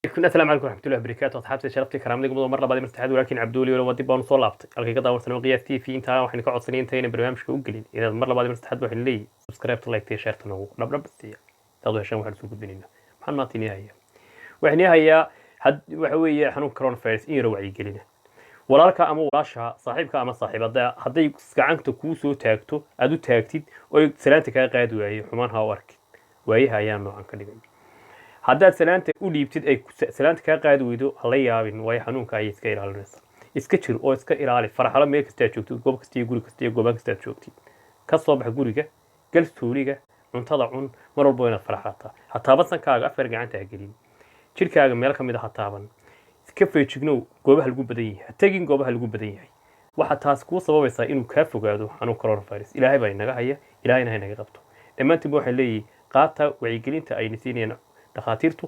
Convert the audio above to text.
كنا السلام عليكم ورحمة الله وبركاته أصحابتي شرفتي كرامتي قبل مرة بعد مرتحد ولكن عبدولي ولا ودي بون صلابت القي قضاء ورسنا وقياستي في انت وحنا كعد سنين تين برنامج كوجلين إذا مرة بعد مرتحد وحنا لي سبسكرايب لايك تي شير تنو رب بس تاخذوا هشام واحد سوق بيننا محل ما تني هي وحنا هي حد وحوي حنون كورونا فيروس إيه روعي قلنا walaalka ama walaasha saaxiibka ama saaxiibada haday gacanta ku soo taagto aad u taagtid oo salaanta ka qaad waayay xumaan ha u arkid waayaha ayaa noocan ka dhigay haddaad salaanta u dhiibtid ay salaanta ka qaad weydo hala yaabin way xanuunka ay iska ilaalinaysa iska jir oo iska ilaali farxalo meel kasta aad joogtid goob kasta iyo guri kasta iyo goob kasta aad joogtid ka soo bax guriga gal suuliga cuntada cun mar walba inaad farxataa hataa basankaaga afar gacanta ha gelin jirkaaga meel ka mid ah hataaban iska feejignow goobaha lagu badan yahay tagin goobaha lagu badan yahay waxa taas ku sababaysaa inuu ka fogaado xanuun coronavirus ilaahay baa inaga haya ilaahayna ha inaga qabto dhammaantiin waxay leeyihiin qaata wacyigelinta ay nasiinayaan dhakhaatiirtu